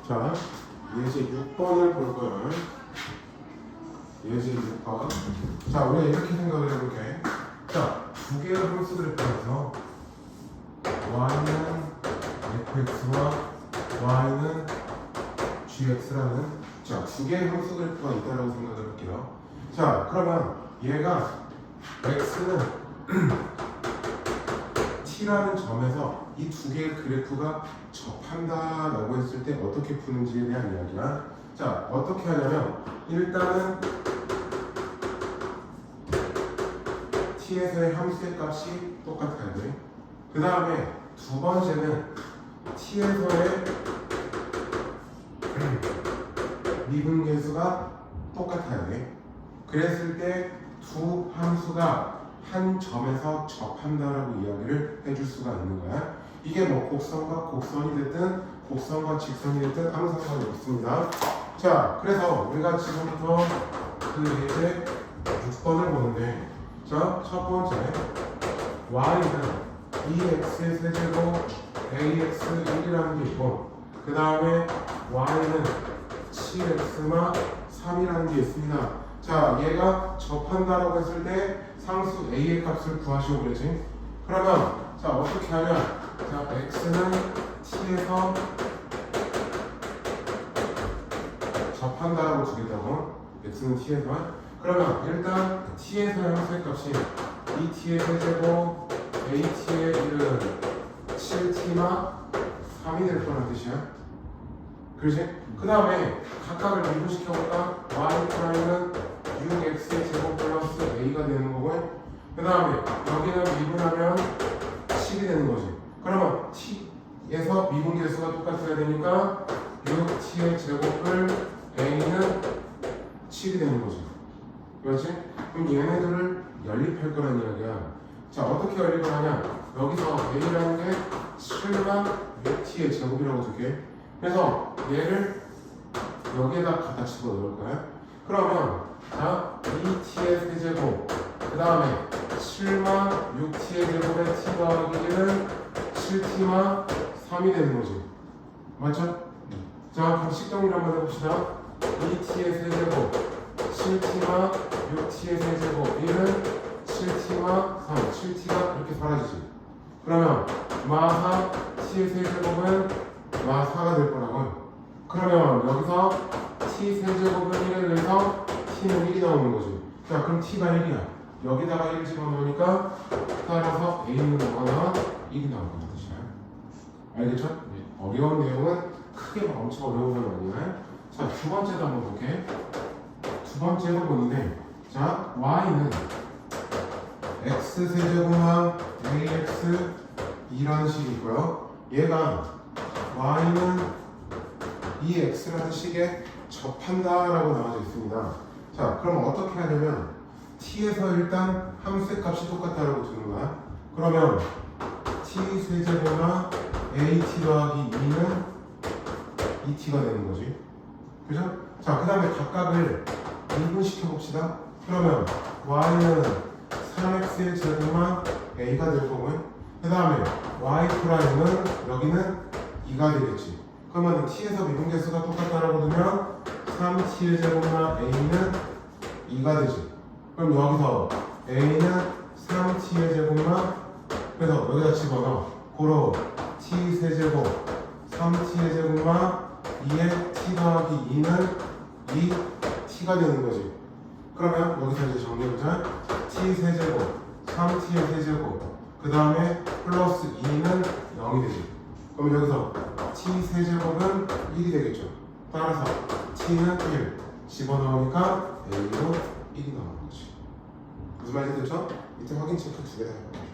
자, 예제 6번을 볼 거야. 예제 6번. 자, 우리가 이렇게 생각을 해볼게. 자, 두 개의 함수 그래프에서 y는 fx와 y는 gx라는 자, 두 개의 함수 그래프가 있다고 생각을 할게요. 자, 그러면 얘가 x는 t라는 점에서 이 두 개의 그래프가 접한다라고 했을 때 어떻게 푸는지에 대한 이야기야. 자, 어떻게 하냐면 일단은 t에서의 함수의 값이 똑같아야 돼. 그 다음에 두 번째는 t에서의 미분계수가 똑같아야 돼. 그랬을 때 두 함수가 한 점에서 접한다라고 이야기를 해줄 수가 있는 거야. 이게 뭐 곡선과 곡선이 됐든 곡선과 직선이 됐든 아무 상관이 없습니다. 자, 그래서 우리가 지금부터 그 예제 6번을 보는데, 자, 첫 번째 y는 2x의 세제곱 ax 1이라는 게 있고, 그 다음에 y는 7x마 3이라는 게 있습니다. 자, 얘가 접한다라고 했을 때 상수 a의 값을 구하시오 그러지. 그러면 자, 어떻게 하면 자, x는 t에서 접한다라고 주겠다고. x는 t에서. 그러면 일단 t에서 함수의 값이 2t의 세제곱 at의 1은 7t마 3이 될 거란 뜻이야. 그렇지? 그 다음에 각각을 미분시켜볼까? y''는 6x의 제곱 플러스 a가 되는 거고, 그 다음에 여기는 미분하면 7이 되는 거지. 그러면 t에서 미분계수가 똑같아야 되니까 6t의 제곱을 a는 7이 되는 거지. 그렇지? 그럼 얘네들을 연립할 거란 이야기야. 자, 어떻게 연립을 하냐? 여기서 a라는 게 7만 6t의 제곱이라고 줄게. 그래서 얘를 여기에다 갖다 집어넣을 거야. 그러면 자, 2t의 세제곱 그 다음에 7만 6t의 제곱의 t 더하기 1은 7t만 3이 되는 거지. 맞죠? 자, 그럼 식정리를 한번 해봅시다. 2t의 세제곱 7t만 6t의 세제곱 1은 7t만 3 7t가 이렇게 사라지지. 그러면 마하 t의 세제곱은 마 4가 될 거라고. 그러면 여기서 t 세제곱은 1에 대해서 t는 1이 나오는 거지. 자, 그럼 t가 1이야. 여기다가 1 집어넣으니까 따라서 a는 뭐가 나와? 1이 나온다는 뜻이야. 알겠죠? 네. 어려운 내용은 크게 막 엄청 어려운 건 아니야. 자, 두 번째도 한번 볼게. 두 번째도 보는데, 자, y는 x 세제곱만 ax 이라는 식이 있고요. 얘가 y는 이 x라는 식에 접한다라고 나와져 있습니다. 자, 그럼 어떻게 하냐면 t에서 일단 함수의 값이 똑같다라고 두는 거야. 그러면 t 세제곱나 at 더하기 2는 2t가 되는 거지. 그죠? 자, 그 다음에 각각을 미분시켜 봅시다. 그러면 y는 3x의 제곱만 a가 될 거고요. 그 다음에 y 프라임은 여기는 2가 되겠지. 그러면 t에서 미분계수가 똑같다라고 두면 3t의 제곱만 a는 2가 되지. 그럼 여기서 a는 3t의 제곱만, 그래서 여기다 집어넣어. 고로 t 세제곱 3t의 제곱만 2의 t 더하기 2는 2t가 되는 거지. 그러면 여기서 이제 정리해보자. t 세제곱 3t의 세제곱 그 다음에 플러스 2는 0이 되지. 그럼 여기서 t 세제곱은 1이 되겠죠. 따라서 t는 1 집어넣으니까 a로 1이 나오는 거지. 무슨 말인지 됐죠? 이때 확인 체크 두 개 다 해봐.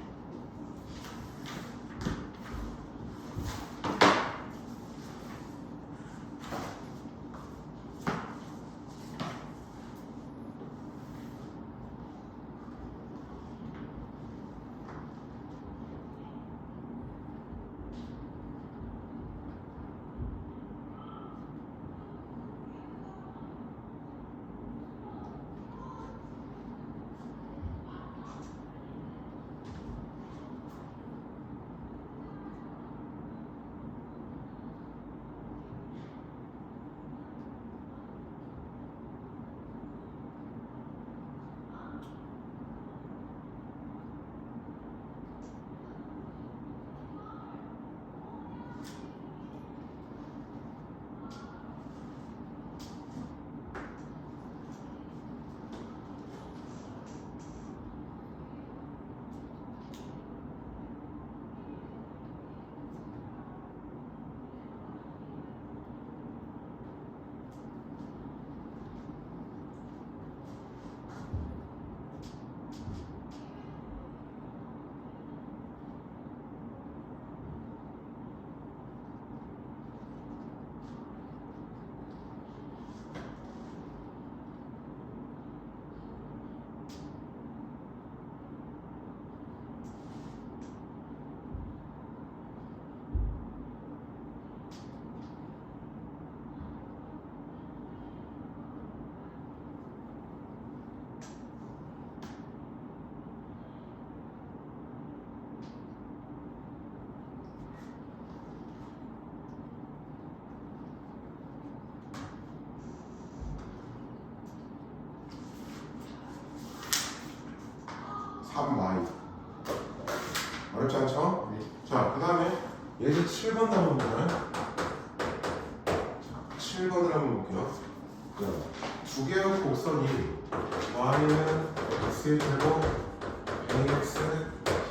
3y. 어렵지 않죠? 자, 그 다음에 예제 7번 한번 볼까요? 자, 7번을 한번 볼게요. 두 개의 곡선이 y는 x의 제곱 ax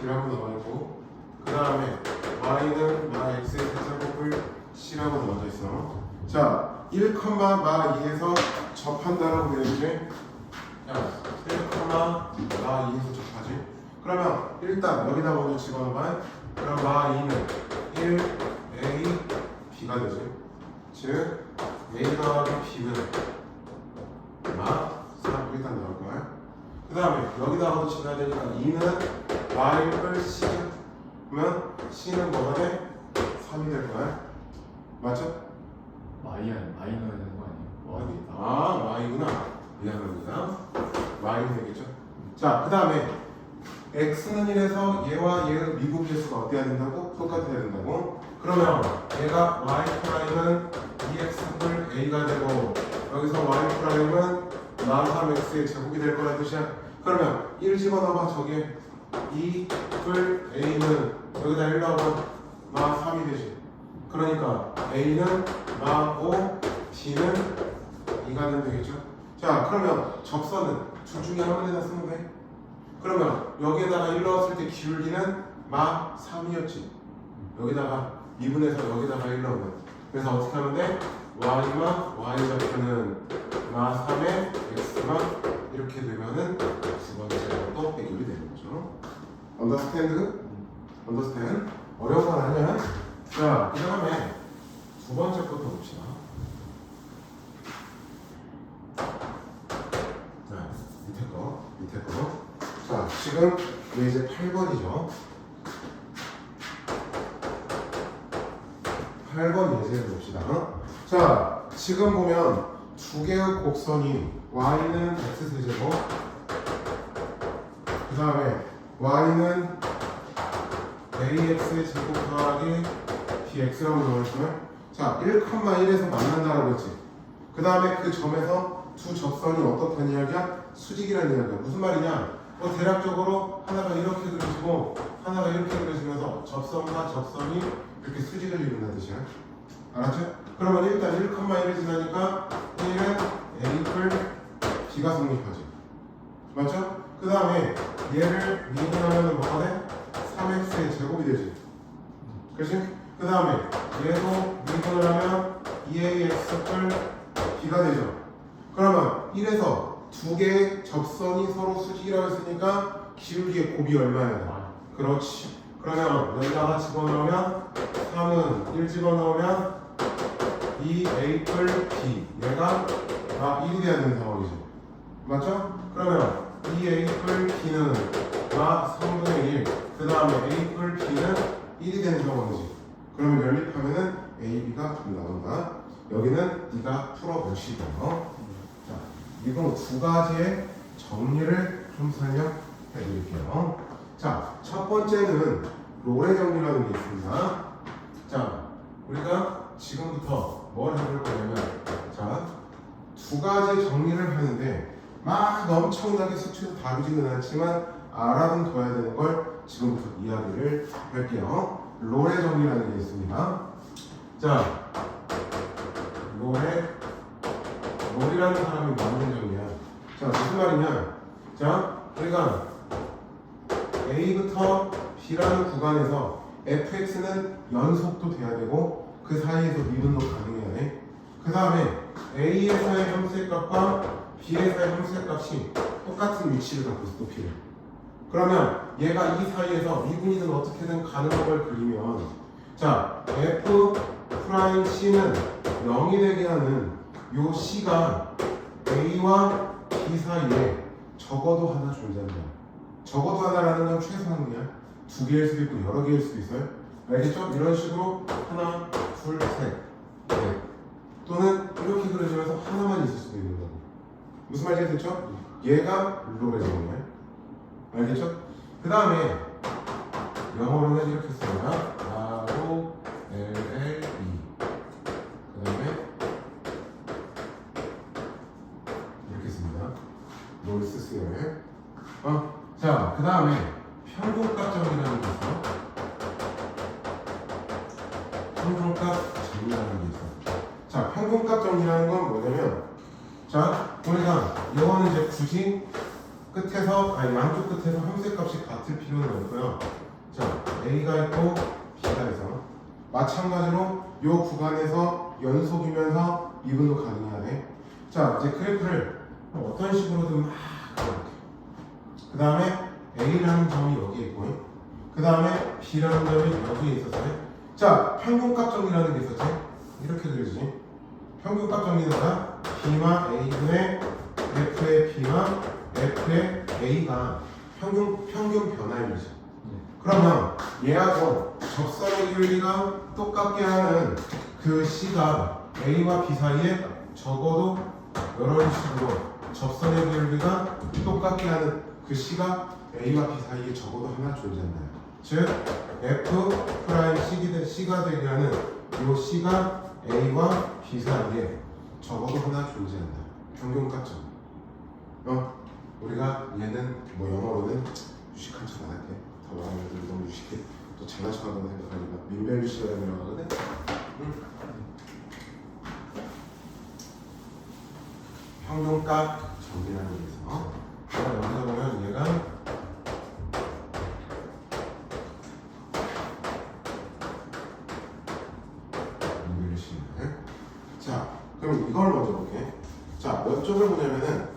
b라고 나와있고, 그 다음에 y는 마 x의 제곱을 c라고 나와져 있어. 자, 1,2에서 접한다라고 되어있지? 자, 1,2에서 접하지? 그러면 일단 여기다 먼저 집어넣어봐. 그럼 마 2는 1a b가 되지. 즉 a 더하기 b는 마 3 일단 나올 거야. 그 다음에 여기다가도 집어야 되니까 2는 y를 c면 c는 뭐가 돼? 3이 될 거야. 맞죠? 마이 넣어야 되는 거 아니에요? y구나. 미안합니다. y는 되겠죠? 자, 그 다음에 x는 1에서 얘와 얘의 미분 개수가 어때야 된다고? 똑같아야 된다고? 그러면 얘가 y''은 2x뿔 a가 되고, 여기서 y''은 마 3x의 제곱이 될 거란 뜻이야. 그러면 1 집어넣어봐. 저기에 2뿔 a는 여기다 1 넣으면 마 3이 되지. 그러니까 a는 마 5, b는 2가 되면 되겠죠? 자, 그러면 접선은 둘 중에 한 번에다 쓰면 돼. 그러면 여기에다가 1 넣었을 때 기울기는 마 3이었지. 여기다가 미분해서 여기다가 1 넣으면. 그래서 어떻게 하면 돼? y만 y좌표는 마 3에 x만 이렇게 되면은 두 번째로 해결이 되는 거죠. 언더스탠드? 언더스탠드? 어려운 건 아니야. 자, 그 다음에 두 번째 것도 봅시다. 자, 밑에 거. 자, 지금 이제 8번이죠. 8번 예제를 봅시다. 자, 지금 보면 두 개의 곡선이 y는 x세제곱, 그 다음에 y는 ax의 제곱 더하기 bx라고 나와있어요. 자, 1,1에서 만난다라고 했지. 그 다음에 그 점에서 두 접선이 어떻다는 이야기야? 수직이라는 이야기야. 무슨 말이냐? 대략적으로 하나가 이렇게 그려지고 하나가 이렇게 그려지면서 접선과 접선이 이렇게 수직을 이룬다는 뜻이야. 알았죠? 그러면 일단 1,1을 지나니까 1은 a뿔 b가 성립하지. 맞죠? 그 다음에 얘를 미분하면 뭐가 돼? 3x의 제곱이 되지. 그렇지? 그 다음에 얘도 미분을 하면 2ax뿔 b가 되죠. 그러면 1에서 두 개의 접선이 서로 수직이라고 했으니까 기울기의 곱이 얼마야 돼? 그렇지. 그러면 여기다가 집어넣으면 3은 1 집어넣으면 2a뿔 b, 얘가 1이 돼야 되는 상황이죠. 맞죠? 그러면 2a뿔 b는 3분의 1, 그 다음에 a뿔 b는 1이 되는 상황이지. 그러면 연립하면은 a, b가 나온다. 여기는 네가 풀어보시고요. 자, 이건 두 가지의 정리를 좀 설명해 드릴게요. 자, 첫 번째는 롤의 정리라는 게 있습니다. 자, 우리가 지금부터 뭘 해볼 거냐면, 자, 두 가지 정리를 하는데 막 엄청나게 수치로 다루지는 않지만 알아둬야 되는 걸 지금부터 이야기를 할게요. 롤의 정리라는 게 있습니다. 자, 롤이라는 사람이 만든 정리야. 자, 무슨 말이냐? 자, 우리가 A부터 B라는 구간에서 fx는 연속도 돼야 되고 그 사이에서 미분도 가능해야 돼. 그 다음에 A에서의 함수값과 B에서의 함수값이 똑같은 위치를 갖고 있어, 높이를. 그러면 얘가 이 사이에서 미분이든 어떻게든 가능한 걸 그리면, 자, f 프라임 c는 0이 되게 하는 요 c가 A와 B 사이에 적어도 하나 존재한다. 적어도 하나라는 건 최소한이야. 두 개일 수도 있고 여러 개일 수도 있어요. 알겠죠? 이런 식으로 하나, 둘, 셋, 넷. 또는 이렇게 그려지면서 하나만 있을 수도 있는 거고. 무슨 말인지 됐죠? 얘가 롤의 정리야. 알겠죠? 그 다음에 영어로는 이렇게 씁니다. 바로 LLE. 그 다음에 이렇게 씁니다. 롤 쓰세요. 자, 그 다음에 평균값 정리라는 게 있어. 평균값 정리라는 게 있어. 자, 평균값 정리라는 건 뭐냐면, 자, 우리가 이거는 이제 굳이 끝에서, 아니 양쪽 끝에서 함수값이 같을 필요는 없고요. 자, A가 있고 B가 있어. 마찬가지로 이 구간에서 연속이면서 미분도 가능하네. 자, 이제 그래프를 어떤 식으로든 막 그려볼게. 그 다음에 A라는 점이 여기에 있고, 그 다음에 B라는 점이 여기에 있었어요. 자, 평균값 정리라는 게 있었지. 이렇게 그려지지. 평균값 정리는 뭐야? B마 A분의 F의 B마 F의 A가 평균 변화율이죠. 그러면 얘하고 접선의 기울기가 똑같게 하는 그 C가 A와 B 사이에 적어도 이런 식으로 접선의 기울기가 똑같게 하는 그 C가 A와 B 사이에 적어도 하나 존재한다. 즉 F 프라임 C가 되게 하는 이 C가 A와 B 사이에 적어도 하나 존재한다. 평균값점. 우리가 얘는 뭐 영어로는 유식한 척 안 할게. 더 말하면 너무 유식해. 또 잘난 척한다고 생각하니까 민벨 시간이라고 하거든. 평균값 정리라는 게 있어. 여기서 보면 얘가 민벨 시간. 자, 그럼 이걸 먼저 볼게. 자, 몇 쪽을 보냐면은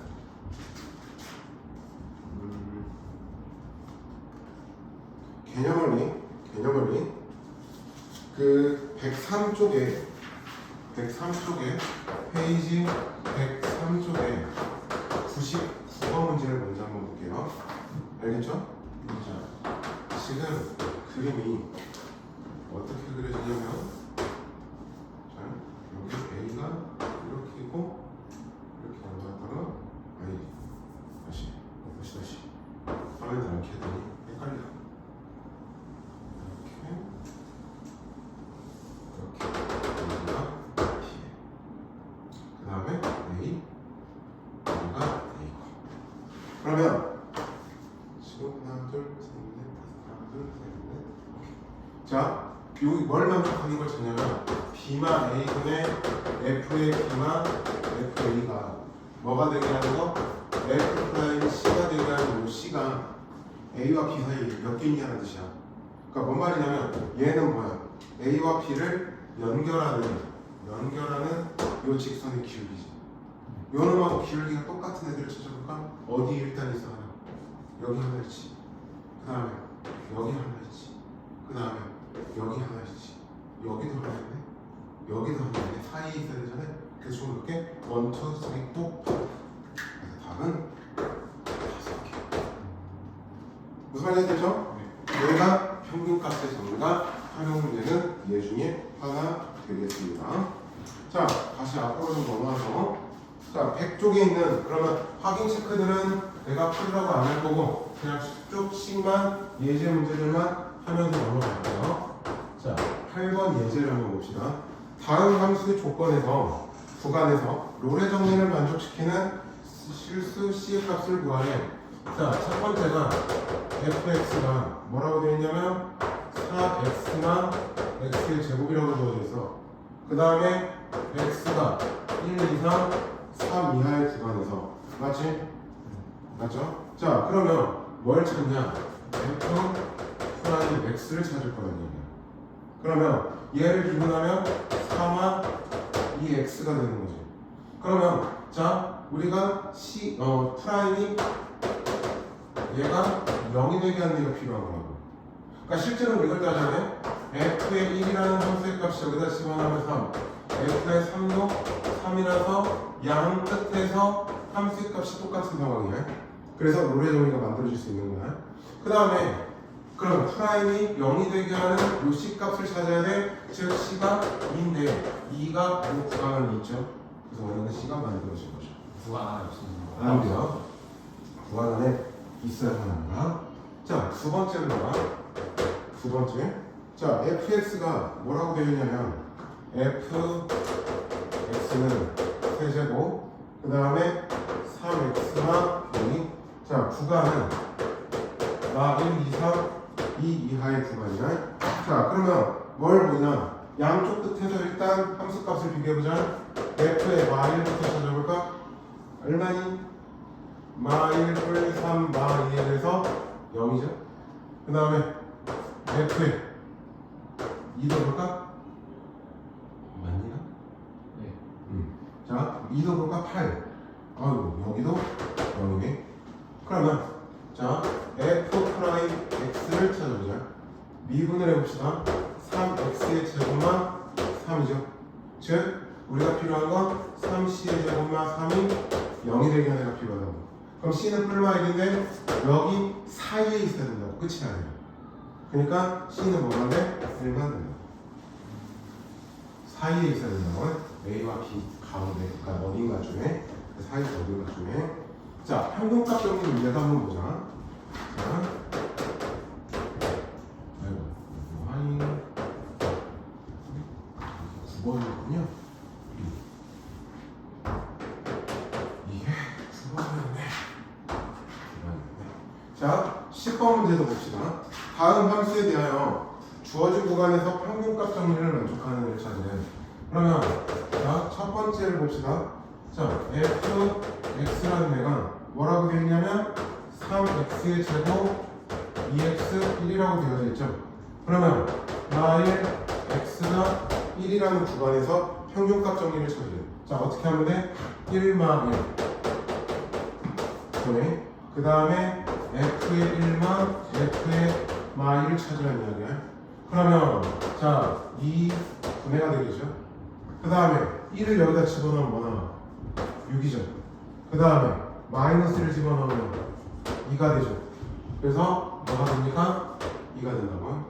개념원리 그 103쪽에 페이지 103쪽에 99번 문제를 먼저 한번 볼게요. 알겠죠? 자, 지금 그림이 어떻게 그려지냐면, 자, 여기 A가 이렇게 있고 이렇게 앉았다가, 아니 다시 화면을 안 켜더니 헷갈려. 그 다음에 A, A가 A고. 그러면 지금 하나, 둘, 셋, 넷, 하나, 둘, 셋, 넷. 자, 여기 뭘 만족하는 걸 찾냐면 B마 A분의 F의 B마 FA가 뭐가 되게 하는 거? F 프라임 C가 되게 하는 이 C가 A와 B 사이에 몇 개 있냐는 뜻이야. 그러니까 뭔 말이냐면 얘는 뭐야? A와 B를 연결하는 요 직선의 기울기지. 요 놈하고 기울기가 똑같은 애들을 찾아볼까? 어디 일단 있어 하나. 여기 하나 있지. 그 다음에 여기 하나 있지. 그 다음에 여기 하나 있지. 여기도 하나 있네. 여기도 하나 있네. 사이에 있어야 되잖아. 그래서 총 몇 개? 1, 2, 3, 4, 5. 그래서 답은 5개. 무슨 말인지 되죠? 얘가 평균값의 정리가 활용 문제는 얘 중에 하나 되겠습니다. 자, 다시 앞으로 좀 넘어와서, 자, 100쪽에 있는 그러면 확인 체크들은 내가 풀으라고 안 할 거고 그냥 쭉씩만 예제 문제들만 하면서 넘어갈게요. 자, 8번 예제를 한번 봅시다. 다음 함수의 조건에서 구간에서 롤의 정리를 만족시키는 실수 C의 값을 구하래. 자, 첫 번째가 fx가 뭐라고 되어 있냐면 4x만 x의 제곱이라고 주어져 있어. 그 다음에 x가 1, 2, 3, 3 이하의 구간에서 맞지? 맞죠? 자, 그러면 뭘 찾냐? f 프라임 x를 찾을 거라는 얘기야. 그러면 얘를 기분하면 3와 2x가 되는 거지. 그러면 자, 우리가 프라임이 얘가 0이 되게 하는 얘가 필요한 거라고. 그러니까 실제로 이걸 따지면 f의 1이라는 함수의 값이 여기다 집어넣으면 3, f의 3도 3이라서 양 끝에서 함수의 값이 똑같은 상황이야. 그래서 롤의 정의가 만들어질 수 있는 거야. 그 다음에 그럼 프라임이 0이 되게 하는 요 C 값을 찾아야 돼. 즉 C가 2인데 2가 그 구간이 있죠. 그래서 원하는 C가 만들어진 거죠. 구간 하나 없습니다. 안 돼요. 구간 안에 있어야 하는 거야. 자, 두 번째는 뭐야? 두 번째. 자, fx가 뭐라고 되어 있냐면 fx는 세제곱, 그 다음에 3x와 0이. 자, 구간은 f의 마일부터 찾아볼까? 얼마니? 마일을 3 마일에서 0이죠. 그 다음에 f의 2도 볼까? 맞니가? 네. 자, 2도 볼까? 8. 아이고, 여기도 0이네. 그러면 자, f 프라임 x를 찾아보자. 미분을 해봅시다. 3x의 제곱만 3이죠. 즉, 우리가 필요한 건 3c의 제곱만 3이 0이 되게 하는 애가 필요하다고. 그럼 c는 뿔마 1인데 여기 사이에 있어야 된다고. 끝이 아니야. 그러니까 c는 뭐만 돼? 1만 된다. 사이에 있어야 된다고. a와 b 가운데, 그러니까 어딘가 중에 그 사이 어딘가 중에. 자, 평균값 정리 문제도 한번 보자. 자, 아이고, y 9번이군요. 이게 9번이었네. 자, 10번 문제도 봅시다. 다음 함수에 대하여 주어진 구간에서 평균값 정리를 만족하는 애를 찾으래. 그러면 자, 첫 번째를 봅시다. 자, fx라는 애가 뭐라고 되어 있냐면 3x의 제곱 2x 1이라고 되어져 있죠. 그러면 나의 x가 1이라는 구간에서 평균값 정리를 찾으래. 자, 어떻게 하면 돼? 1마 1 분의 그 다음에 f의 1만 f의 마이를 찾으라는 이야기야. 그러면 자, 2 분해가 되겠죠. 그 다음에 1을 여기다 집어넣으면 뭐 나와? 6이죠. 그 다음에 마이너스를 집어넣으면 2가 되죠. 그래서 뭐가 됩니까? 2가 된다고요.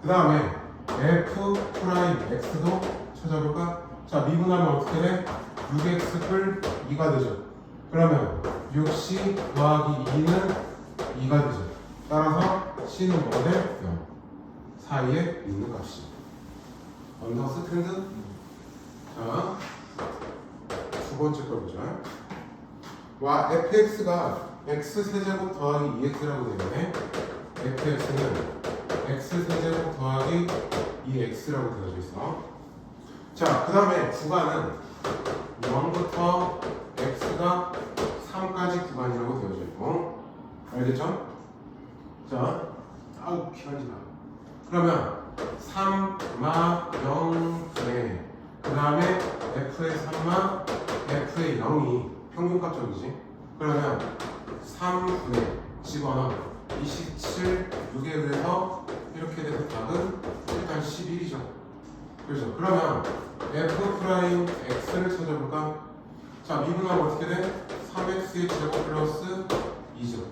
그 다음에 f 프라임 x도 찾아볼까? 자, 미분하면 어떻게 돼? 6x 풀 2가 되죠. 그러면 6c 더하기 2는 2가 되죠. 따라서 c는 뭐가 돼? 0. 사이에 있는 값이. 언더스탠드? 자, 두 번째 걸 보자. 와, fx가 x세제곱 더하기 2x라고 되네. fx는 x세제곱 더하기 2x라고 되어져 있어. 자, 그 다음에 구간은 0부터 x가 3까지 구간이라고 되어져 있고, 알겠죠? 자, 아우 기간지나. 그러면 3, 마, 0, 분의 그 다음에 f의 3마, f의 0이 평균값정이지. 그러면 3분의 집어넣어 27, 6에 의해서 이렇게 돼서 답은 일단 11이죠. 그렇죠. 그러면 f 프라임 x를 찾아볼까? 자, 미분하면 어떻게 돼? 3x의 제곱 플러스 2죠.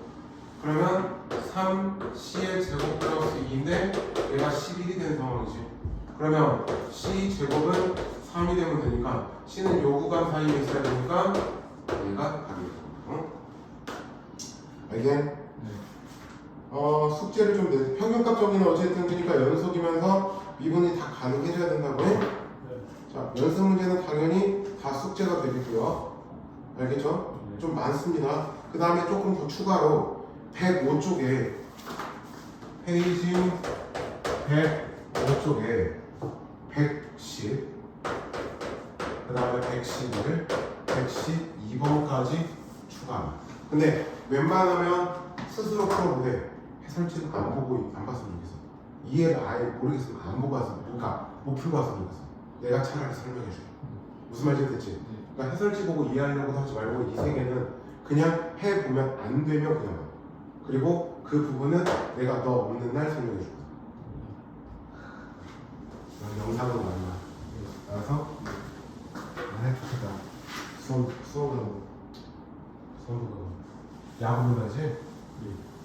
그러면 3c의 제곱 플러스 2인데 얘가 11이 된 상황이지. 그러면 c 제곱은 3이 되면 되니까 c는 요 구간 사이에 있어야 되니까 얘가 답이 되고. 알겠? 숙제를 좀 내. 평균값 정리는 어쨌든 그러니까 연속이면서 미분이 다 가능해져야 된다고 해. 자, 연습 문제는 당연히 다 숙제가 되겠고요. 알겠죠? 좀 많습니다. 그 다음에 조금 더 추가로 105쪽에 페이지 105쪽에 110, 그 다음에 111, 112번까지 추가합니다. 근데 웬만하면 스스로 풀어보되 해설지는 안 보고 안 봤으면 좋겠어. 이해를 아예 모르겠으면 안 보고 왔으면, 그러니까 못 풀고 왔으면 좋겠어. 내가 차라리 설명해줄게. 무슨 말인지 됐지? 그러니까 해설지 보고 이해하려고 하지 말고 이 세계는 그냥 해보면 안 되면 그냥 봐. 그리고 그 부분은 내가 너 없는 날 설명해줄 거야. 영상으로 만나. 알아서? 아, 좋겠다. 수업은 야구를 하지?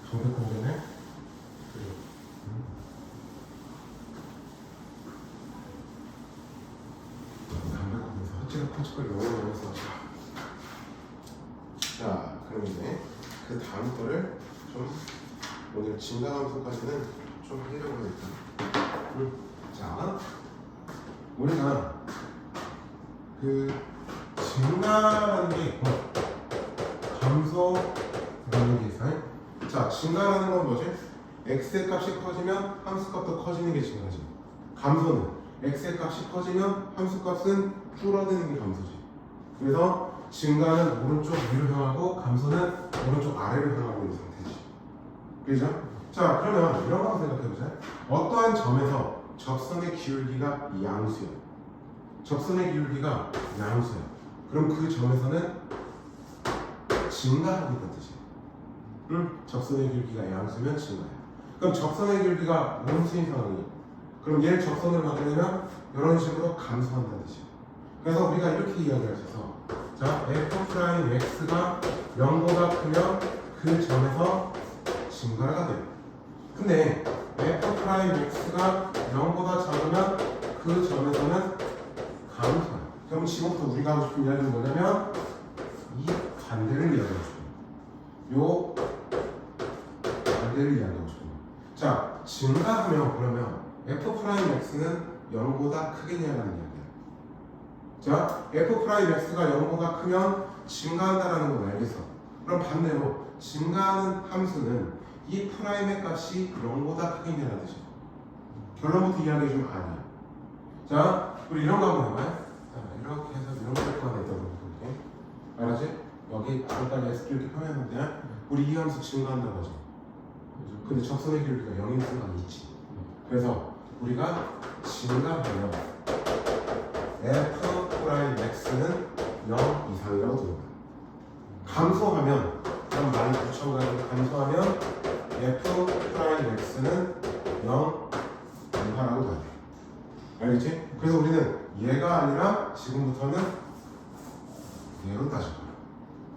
정백 공개네? 담배 공개에서 헛찌가 펀치걸 너무 많이 써. 자, 그럼 이제 그 다음 거를 좀 오늘 진가감소까지는 좀 하려고 하니까. 자, 우리가 그 증가라는 게 있고 감소라는 게 있어요. 자, 증가라는 건 뭐지? x의 값이 커지면 함수 값도 커지는 게 증가지. 감소는 x의 값이 커지면 함수 값은 줄어드는 게 감소지. 그래서 증가는 오른쪽 위로 향하고 감소는 오른쪽 아래로 향하고 있는 상태지. 그죠? 자, 그러면 이런 거 한번 생각해보자. 어떠한 점에서 접선의 기울기가 양수야. 접선의 기울기가 양수야. 그럼 그 점에서는 증가하고 있다는 뜻이야. 응? 접선의 기울기가 양수면 증가해. 그럼 접선의 기울기가 원수인 상황이. 그럼 얘를 접선을 만들려면 이런 식으로 감소한다는 뜻이야. 그래서 우리가 이렇게 이야기할 수 있어. 자, f'x가 0보다 크면 그 점에서 증가가 돼. 근데 f'x가 0보다 작으면 그 점에서는 감소야. 그럼 지금부터 우리가 하고 싶은 이야기는 뭐냐면 이 반대를 이야기하고 싶은 거야. 요 반대를 이야기하고 싶은 거야. 자, 증가하면 그러면 f'x는 0보다 크겠냐라는 이야기야. 자, f'x가 0보다 크면 증가한다라는 걸 알겠어. 그럼 반대로 증가하는 함수는 이 프라임의 값이 0보다 크겠냐는 뜻이야. 결론부터 이야기해주면 아니야. 자, 우리 이런 거 한번 해봐요. 자, 이렇게 해서 이런 거 하나 있다고 볼게. 알았지? 여기 잠깐 S 이렇게 표현했는데 우리 이 함수 증가한다고 하죠. 근데 접선의 기울기가 0인 순간 있지. 그래서 우리가 증가하면 f'x는 0 이상이라고 들어요. 감소하면 그럼 많이 붙여가지고 감소하면 f'x는 0 이하라고 봐야 돼. 알겠지? 그래서 우리는 얘가 아니라 지금부터는 얘로 따질 거야.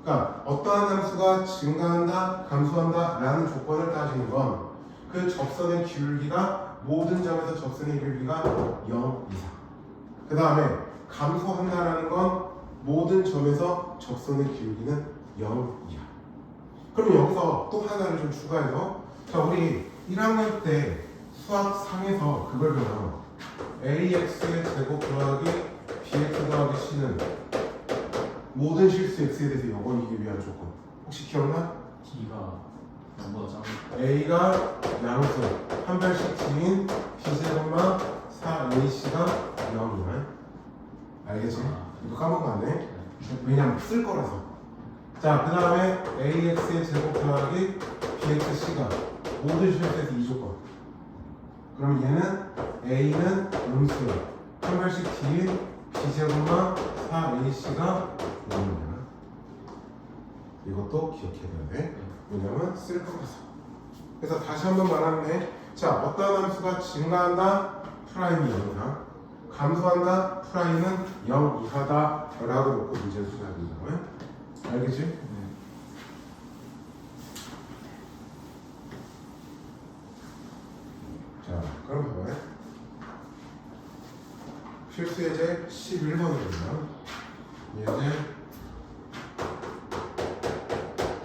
그러니까 어떠한 함수가 증가한다, 감소한다 라는 조건을 따지는 건 그 접선의 기울기가 모든 점에서 접선의 기울기가 0 이상. 그 다음에 감소한다라는 건 모든 점에서 접선의 기울기는 0 이하. 그럼 여기서 또 하나를 좀 추가해서 자, 우리 1학년 때 수학상에서 그걸 배워. ax의 제곱 더하기 bx 더하기 c는 모든 실수 x에 대해서 요건이기 위한 조건. 혹시 기억나? D가 0보다 작은 a가 양수 한 발씩 G인 b제곱만 4ac가 0이야. 알겠지? 이거 까먹었네. 왜냐면 쓸 거라서. 자, 그 다음에 ax의 제곱 더하기 bxc가 모든 실수에서 이 조건. 그럼 얘는 a는 음수 한 발씩 D인 b제곱만 4ac가 0이야. 이것도 기억해둬야 돼. 왜냐면 쓸 거라서. 그래서 다시 한번 말하네. 자, 어떤 함수가 증가한다? 프라임이 0 이하. 감소한다? 프라임은 0 이하다 라고 놓고 문제를 풀어야 된다고요? 알겠지? 네. 자, 그럼 봐봐요. 필수 예제 11번입니다. 예제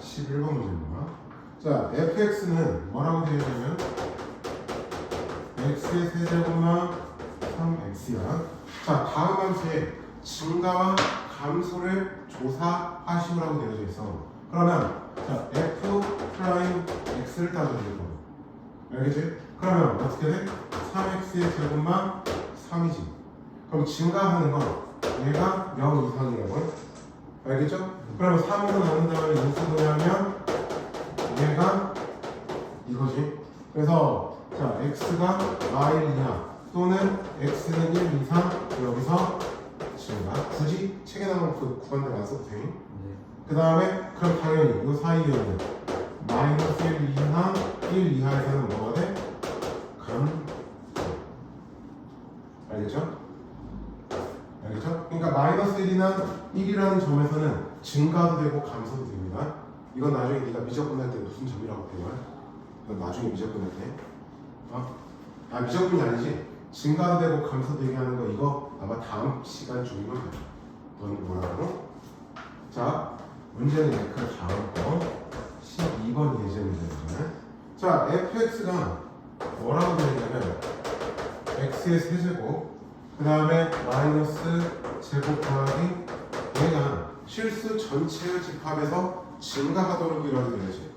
11번 문제입니다. 자, fx는 뭐라고 되어 있냐면 x의 세제곱만 3x야. 자, 다음 함수에 증가와 감소를 조사하시오라고 되어져 있어. 그러면 자, f 프라임 x를 따져야 되고, 알겠지? 그러면 어떻게 돼? 3x의 제곱만 3이지. 그럼 증가하는 건 얘가 0 이상이라고. 알겠죠? 그러면 3으로 나눈 다음에 인수분해하면 얘가 이거지. 그래서 자, x가 y 이하 또는 x는 1 이상 여기서 증가. 굳이 책에 나온 그 구간들 안 써도 돼. 네. 그 다음에 그럼 당연히 이 사이에 있는 마이너스 1 이상 1 이하에서는 뭐가 돼? 감. 알겠죠? 알겠죠? 그러니까 마이너스 1이나 1이라는 점에서는 증가도 되고 감소도 됩니다. 이건 나중에 네가 미적분 할 때 무슨 점이라고 배워요? 이건 나중에 미적분 할 때. 아, 미적분이 아니지. 증가도 되고 감소도 되게 하는 거 이거 아마 다음 시간 중이면 돼요. 넌 뭐라고? 자, 문제는 그 다음 거 12번 예제 문제입니다. 자, fx가 뭐라고 되어 있냐면 x의 세제곱 그 다음에 마이너스 제곱 더하기 얘가 실수 전체의 집합에서 증가하도록 이루어져 되지.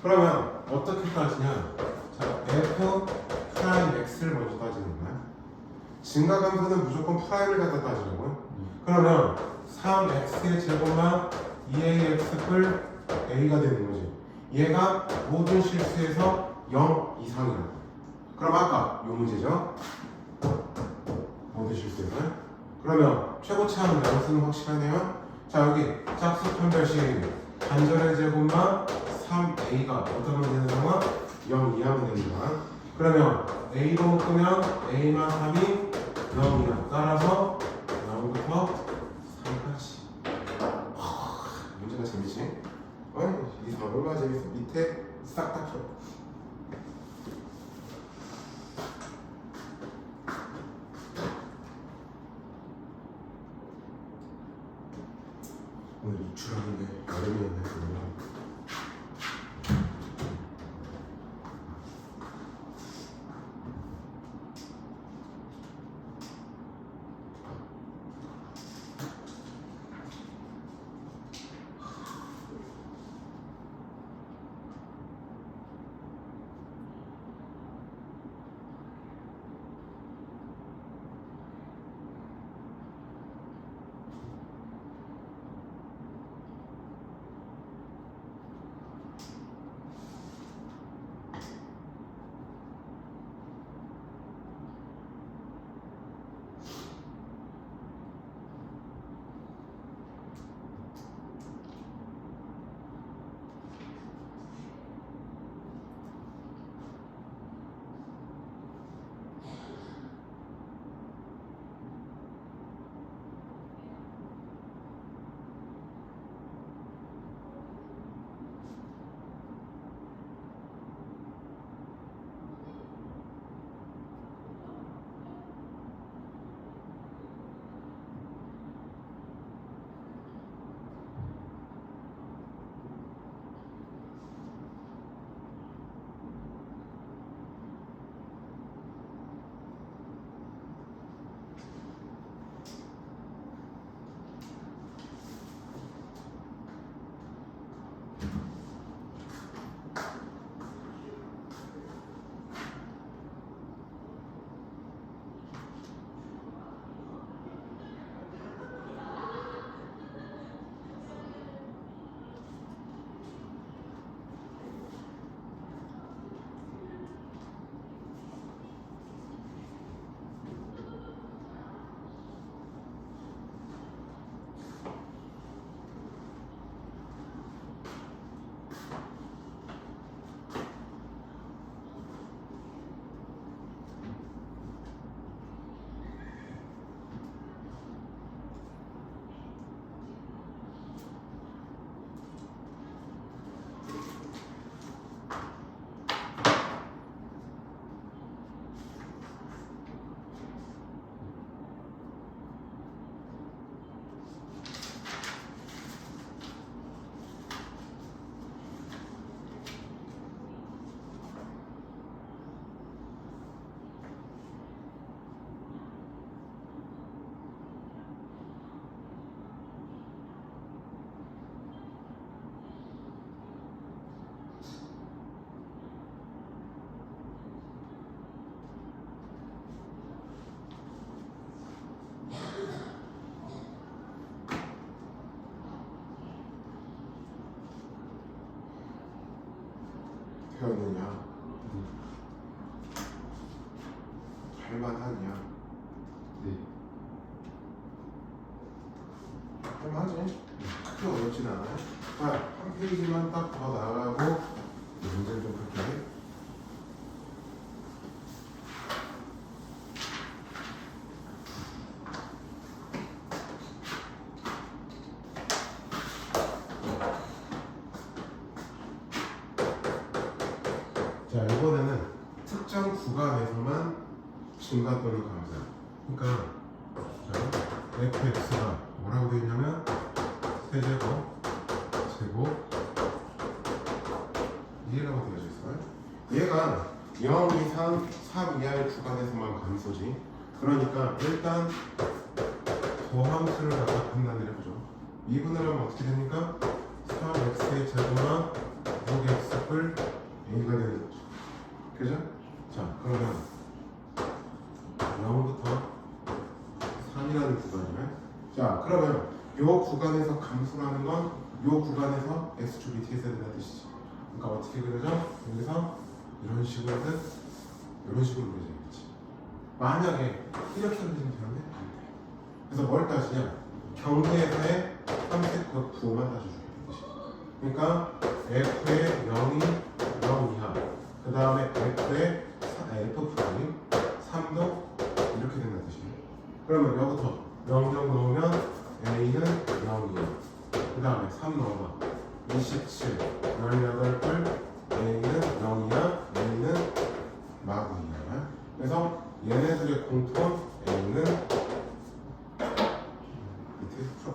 그러면 어떻게 따지냐? 자, f 프라임 x를 먼저 따지는 거야. 증가감수는 무조건 프라임을 갖다 따지라고요. 그러면 3x의 제곱만 2ax a가 되는 거지. 얘가 모든 실수에서 0 이상이야. 그럼 아까 요 문제죠. 모든 실수에서. 그러면 최고차는 양수는 확실하네요. 자, 여기 짝수 판별식 반절의 제곱만 3a가 어떤 되는 상황? 0 이하면 됩니다. 그러면 a로 묶으면 a만 3이 0이야. 따라서 0부터 3까지. 문제가 재밌지? 이 사람 얼마나 재밌어. 밑에 싹 다 켜. 오늘 입출하는데 여름이었네. 배웠느냐? 할만하냐? 네. 할만하지? 크게 어렵진 않아요. 자, 한 페이지만 딱 더 나가고 문제를 좀 볼게. 자, 이번에는 특정 구간에서만 증가 또는 감소. 그러니까 자, fx가 뭐라고 되어 있냐면 세제곱 제곱 2라고 되어져 있어요. 얘가 0 이상 3 이하의 구간에서만 감소지. 그러니까 일단 더함수를 갖다 판단을 해보죠. 미분을 하면 어떻게 됩니까? 3x의 제곱만 6x뿔 a가 되는 거죠. 그죠? 자, 그러면 0부터 3이라는 구간이야. 자, 그러면 요 구간에서 감소라는 건 요 구간에서 x축이 뒤에 있어야 된다는 뜻이지. 그러니까 어떻게 그려져? 여기서 이런 식으로든 이런 식으로 그려져야겠지. 만약에 이렇게 그리면 되는데 안 돼. 그래서 뭘 따지냐? 경계에서의 3세트 부호만 따져주게 되는 것이. 그러니까 f의 0이 0 이하, 그 다음에 f의 f 프라임 3도 이렇게 된다는 뜻이에요. 그러면 여기부터 0 정도 넣으면 a는 0이에요. 그 다음에 3 넣어봐. 27, 18뿔 a는 0이야, a는 마구이야. 그래서 얘네들의 공통 a는 밑에 풀어.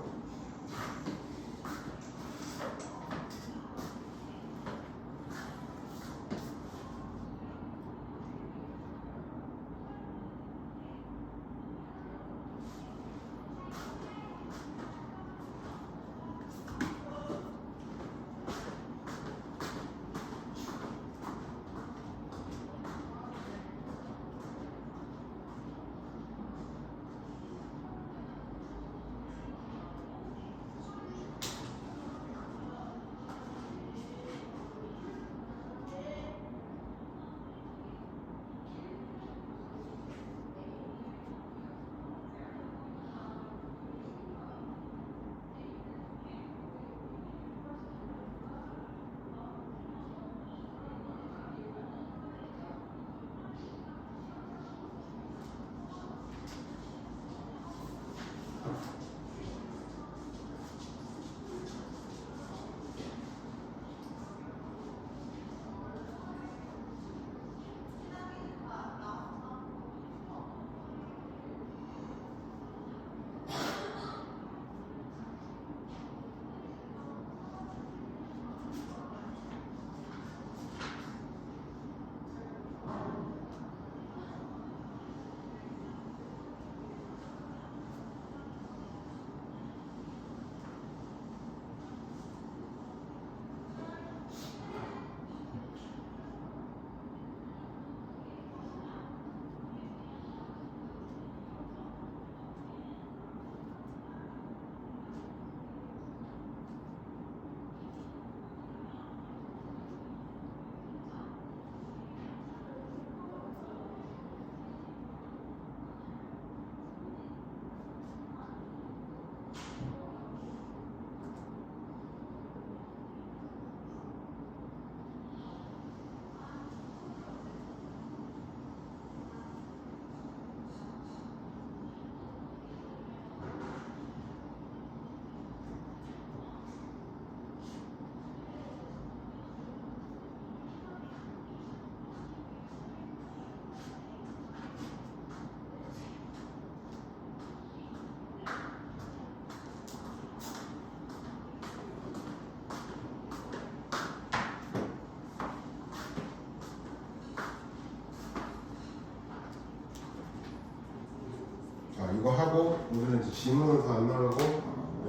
이거 하고 우리는 이제 지문은 다 안 나가고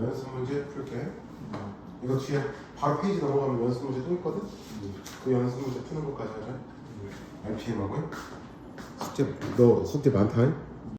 연습 문제 풀게. 이거 뒤에 바로 페이지 넘어가면 연습 문제 또 있거든. 그 연습 문제 푸는 것까지 하자. RPM하고 숙제 너 숙제 많다.